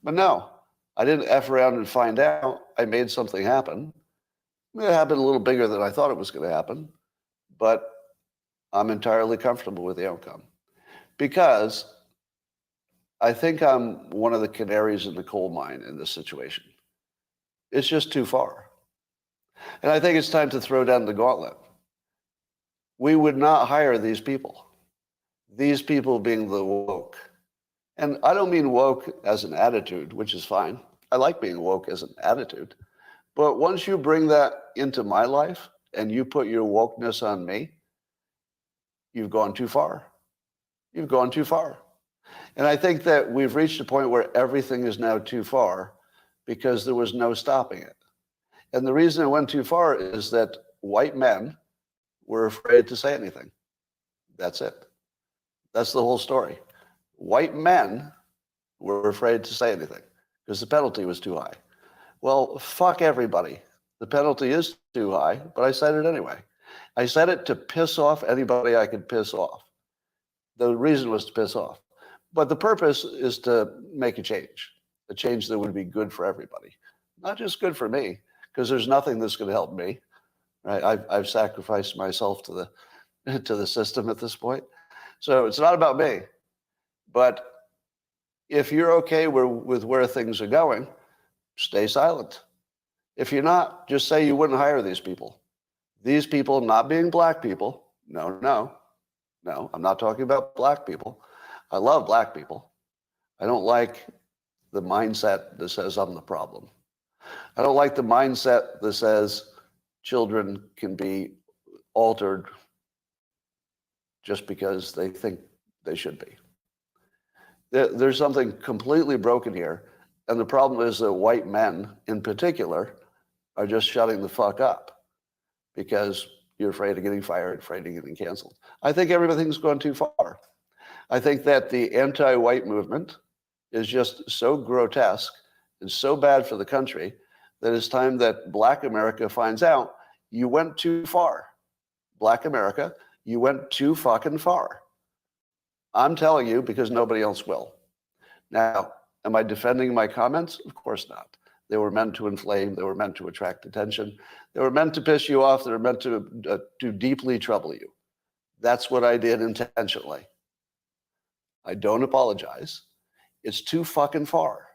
But no, I didn't F around and find out. I made something happen. It happened a little bigger than I thought it was going to happen, but I'm entirely comfortable with the outcome because I think I'm one of the canaries in the coal mine in this situation. It's just too far. And I think it's time to throw down the gauntlet. We would not hire these people being the woke. And I don't mean woke as an attitude, which is fine. I like being woke as an attitude. But once you bring that into my life and you put your wokeness on me, you've gone too far. You've gone too far. And I think that we've reached a point where everything is now too far because there was no stopping it. And the reason it went too far is that white men were afraid to say anything. That's it. That's the whole story. White men were afraid to say anything because the penalty was too high. Well, fuck everybody. The penalty is too high, but I said it anyway. I said it to piss off anybody I could piss off. The reason was to piss off. But the purpose is to make a change that would be good for everybody. Not just good for me, because there's nothing that's going to help me. Right? I've sacrificed myself to the system at this point. So it's not about me. But if you're okay with where things are going, stay silent. If you're not, just say you wouldn't hire these people. These people not being black people. No, I'm not talking about black people. I love black people. I don't like the mindset that says I'm the problem. I don't like the mindset that says children can be altered just because they think they should be. There's something completely broken here. And the problem is that white men in particular are just shutting the fuck up because you're afraid of getting fired, afraid of getting canceled. I think everything's gone too far. I think that the anti-white movement is just so grotesque and so bad for the country that it's time that Black America finds out you went too far. Black America, you went too fucking far. I'm telling you because nobody else will. Now, am I defending my comments? Of course not. They were meant to inflame. They were meant to attract attention. They were meant to piss you off. They were meant to deeply trouble you. That's what I did intentionally. I don't apologize. It's too fucking far.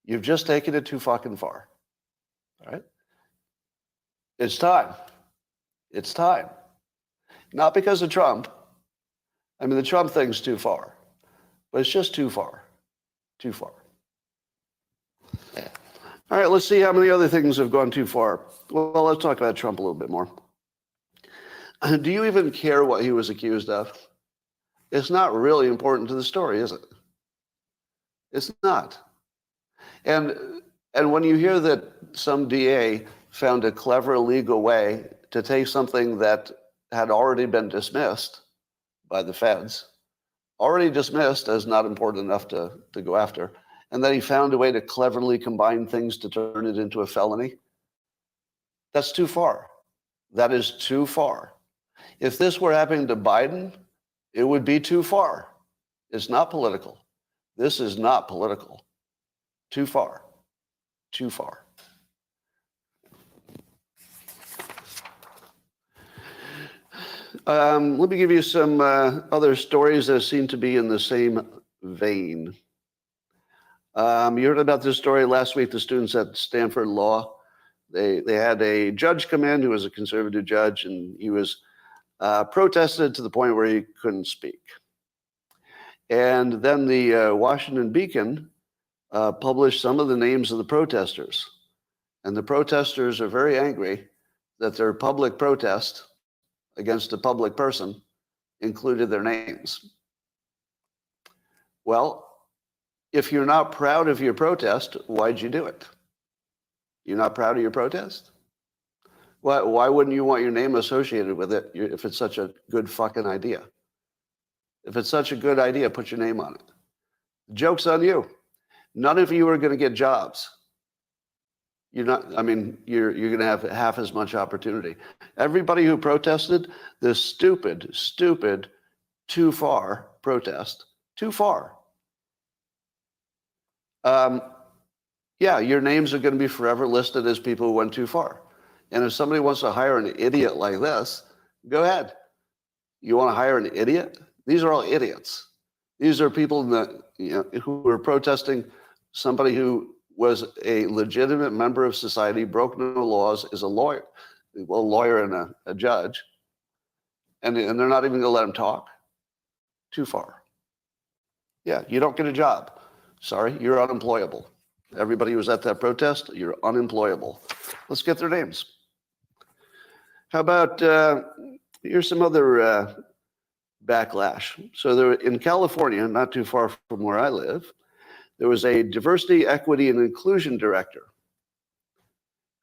You've just taken it too fucking far. All right? It's time. It's time. Not because of Trump. I mean, the Trump thing's too far. But it's just too far. Too far. All right, let's see how many other things have gone too far. Well, let's talk about Trump a little bit more. Do you even care what he was accused of? It's not really important to the story, is it? It's not. And when you hear that some DA found a clever legal way to take something that had already been dismissed by the feds, already dismissed as not important enough to go after, and then he found a way to cleverly combine things to turn it into a felony, that's too far. That is too far. If this were happening to Biden, it would be too far. It's not political. This is not political. Too far. Too far. Let me give you some other stories that seem to be in the same vein. You heard about this story last week, the students at Stanford Law. They had a judge come in who was a conservative judge, and he was protested to the point where he couldn't speak. And then the Washington Beacon published some of the names of the protesters. And the protesters are very angry that their public protest against a public person included their names. Well, if you're not proud of your protest, why'd you do it? You're not proud of your protest? Why wouldn't you want your name associated with it if it's such a good fucking idea? If it's such a good idea, put your name on it. The joke's on you. None of you are going to get jobs. You're going to have half as much opportunity. Everybody who protested this stupid, too far protest, too far. yeah, your names are going to be forever listed as people who went too far. And if somebody wants to hire an idiot like this, go ahead. You want to hire an idiot? These are all idiots. These are people who are protesting somebody who was a legitimate member of society, broke no laws, is a lawyer, well, a lawyer and a judge, and they're not even going to let him talk. Too far. Yeah, you don't get a job. Sorry, you're unemployable. Everybody who was at that protest, you're unemployable. Let's get their names. How about, here's some other backlash. So there, in California, not too far from where I live, there was a diversity, equity, and inclusion director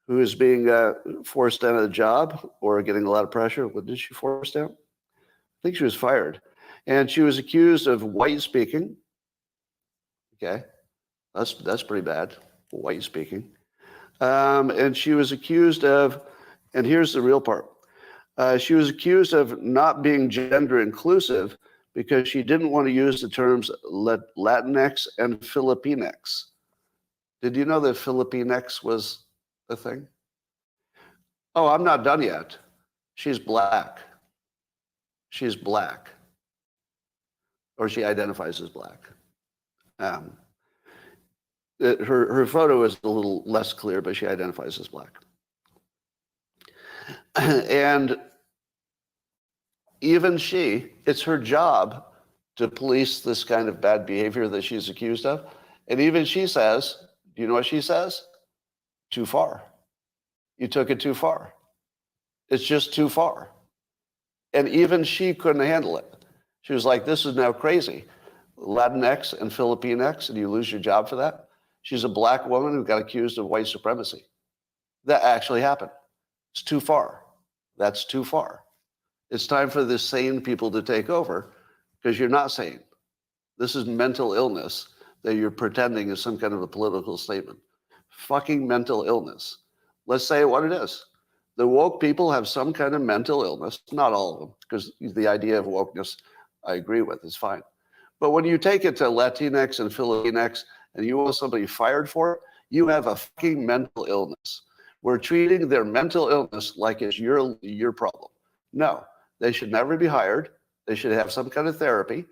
who is being forced out of the job or getting a lot of pressure. What did she forced out? I think she was fired. And she was accused of white speaking. Okay, that's pretty bad, white speaking. And she was accused of, and here's the real part, she was accused of not being gender inclusive because she didn't want to use the terms Latinx and Filipinx. Did you know that Filipinx was a thing? Oh, I'm not done yet. She's black. She's black. Or she identifies as black. Her photo is a little less clear, but she identifies as black. And even she, it's her job to police this kind of bad behavior that she's accused of. And even she says, do you know what she says? Too far. You took it too far. It's just too far. And even she couldn't handle it. She was like, this is now crazy. Latinx and Filipinx, and you lose your job for that? She's a black woman who got accused of white supremacy. That actually happened. It's too far. That's too far. It's time for the sane people to take over because you're not sane. This is mental illness that you're pretending is some kind of a political statement. Fucking mental illness. Let's say what it is. The woke people have some kind of mental illness. Not all of them, because the idea of wokeness I agree with is fine. But when you take it to Latinx and Filipinx and you want somebody fired for it, you have a fucking mental illness. We're treating their mental illness like it's your problem. No, they should never be hired. They should have some kind of therapy.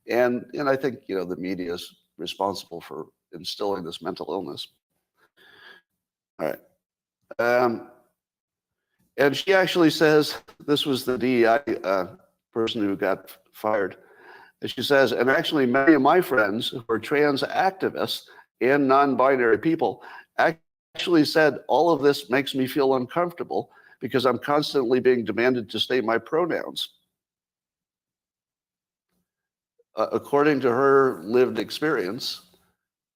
And I think, the media is responsible for instilling this mental illness. All right. And she actually says, this was the DEI person who got fired. And she says, and actually many of my friends who are trans activists and non-binary people actually said, all of this makes me feel uncomfortable because I'm constantly being demanded to state my pronouns. According to her lived experience,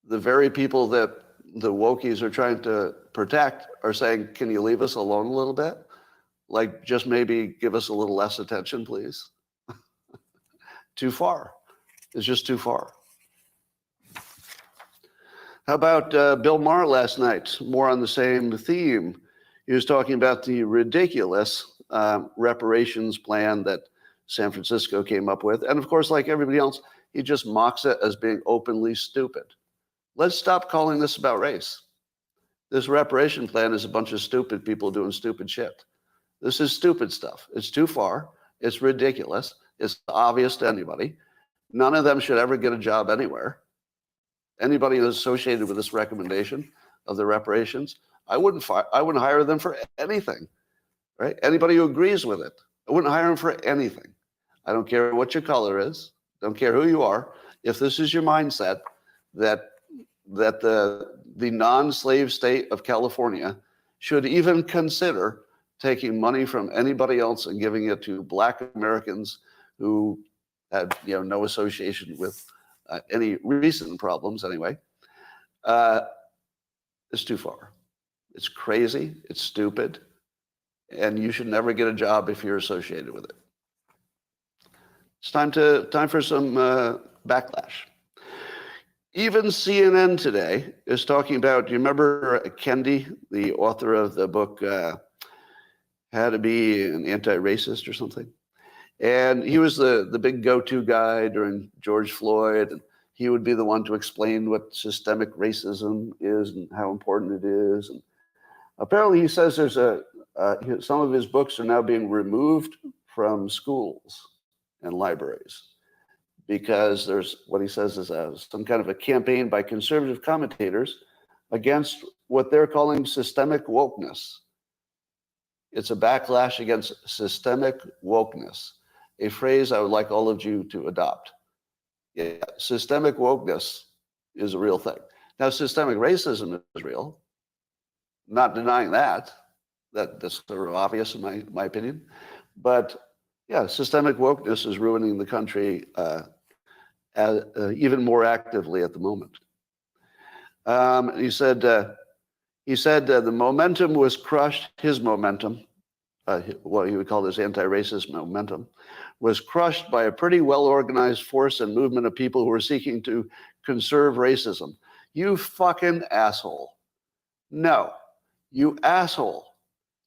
the very people that the wokies are trying to protect are saying, can you leave us alone a little bit? Like, just maybe give us a little less attention, please. Too far. It's just too far. How about Bill Maher last night? More on the same theme. He was talking about the ridiculous reparations plan that San Francisco came up with. And of course, like everybody else, he just mocks it as being openly stupid. Let's stop calling this about race. This reparation plan is a bunch of stupid people doing stupid shit. This is stupid stuff. It's too far. It's ridiculous. It's obvious to anybody. None of them should ever get a job anywhere. Anybody that's associated with this recommendation of the reparations, I wouldn't hire them for anything, right? Anybody who agrees with it, I wouldn't hire them for anything. I don't care what your color is. Don't care who you are. If this is your mindset that the non-slave state of California should even consider taking money from anybody else and giving it to Black Americans who had no association with any recent problems anyway, it's too far. It's crazy. It's stupid. And you should never get a job if you're associated with it. It's time for some backlash. Even CNN today is talking about, do you remember Kendi, the author of the book How to Be an Anti-Racist or something? And he was the big go-to guy during George Floyd. And he would be the one to explain what systemic racism is and how important it is. And apparently, he says there's some of his books are now being removed from schools and libraries because there's what he says is some kind of a campaign by conservative commentators against what they're calling systemic wokeness. It's a backlash against systemic wokeness, a phrase I would like all of you to adopt. Yeah, systemic wokeness is a real thing. Now, systemic racism is real. Not denying that. That's sort of obvious in my opinion. But yeah, systemic wokeness is ruining the country even more actively at the moment. He said the momentum was crushed. His momentum, what he would call this anti-racist momentum, was crushed by a pretty well-organized force and movement of people who were seeking to conserve racism. You fucking asshole. No, you asshole.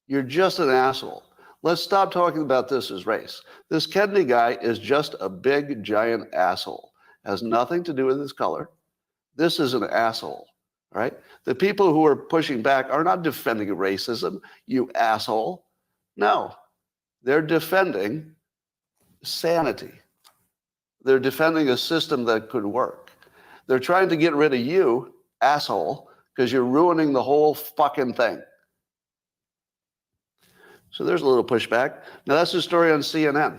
You're just an asshole. Let's stop talking about this as race. This Kennedy guy is just a big, giant asshole. Has nothing to do with his color. This is an asshole, right? The people who are pushing back are not defending racism, you asshole. No, they're defending sanity. They're defending a system that could work. They're trying to get rid of you, asshole, because you're ruining the whole fucking thing. So there's a little pushback. Now, that's the story on CNN.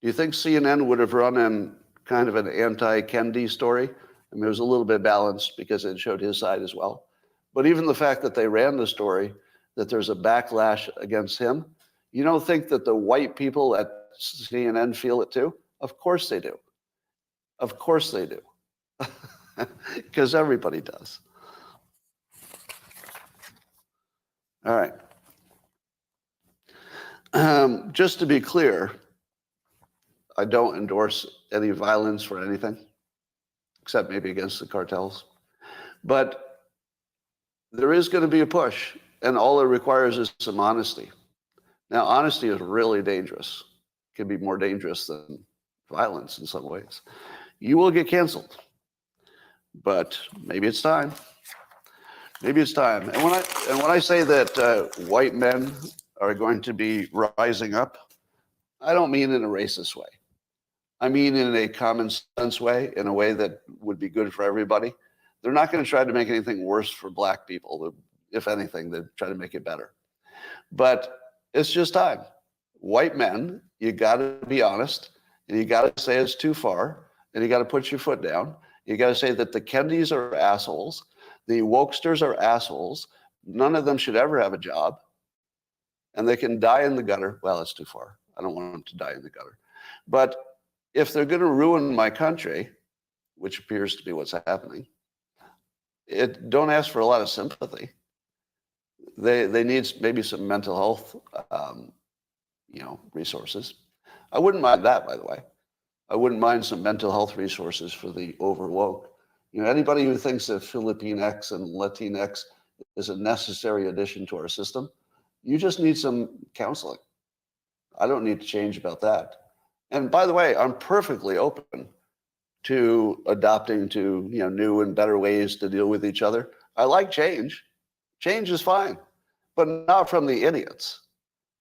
Do you think CNN would have run in kind of an anti-Kennedy story? I mean, it was a little bit balanced because it showed his side as well. But even the fact that they ran the story, that there's a backlash against him, you don't think that the white people at CNN feel it too? Of course they do. Of course they do. Because everybody does. All right. Just to be clear, I don't endorse any violence for anything, except maybe against the cartels. But there is going to be a push, and all it requires is some honesty. Now, honesty is really dangerous. It can be more dangerous than violence in some ways. You will get canceled, but maybe it's time. Maybe it's time. And when I say that white men are going to be rising up, I don't mean in a racist way. I mean in a common sense way, in a way that would be good for everybody. They're not going to try to make anything worse for black people. If anything, they try to make it better. But it's just time. White men, you got to be honest, and you got to say it's too far, and you got to put your foot down. You got to say that the Kennedys are assholes, the wokesters are assholes. None of them should ever have a job, and they can die in the gutter. Well, it's too far. I don't want them to die in the gutter. But if they're going to ruin my country, which appears to be what's happening, don't ask for a lot of sympathy. They need maybe some mental health, resources. I wouldn't mind that, by the way. I wouldn't mind some mental health resources for the overwoke. Anybody who thinks that Filipinx and Latinx is a necessary addition to our system, you just need some counseling. I don't need to change about that. And by the way, I'm perfectly open to adopting to new and better ways to deal with each other. I like change. Change is fine, but not from the idiots,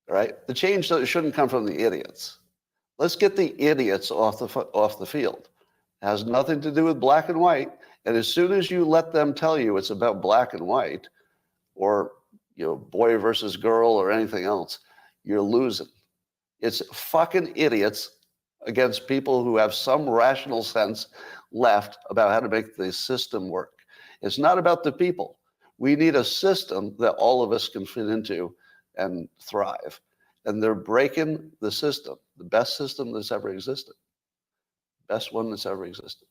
right? The change shouldn't come from the idiots. Let's get the idiots off the field. It has nothing to do with black and white. And as soon as you let them tell you it's about black and white, or boy versus girl or anything else, you're losing. It's fucking idiots against people who have some rational sense left about how to make the system work. It's not about the people. We need a system that all of us can fit into and thrive. And they're breaking the system, the best system that's ever existed. Best one that's ever existed.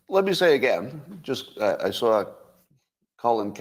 Let me say again, I saw Colin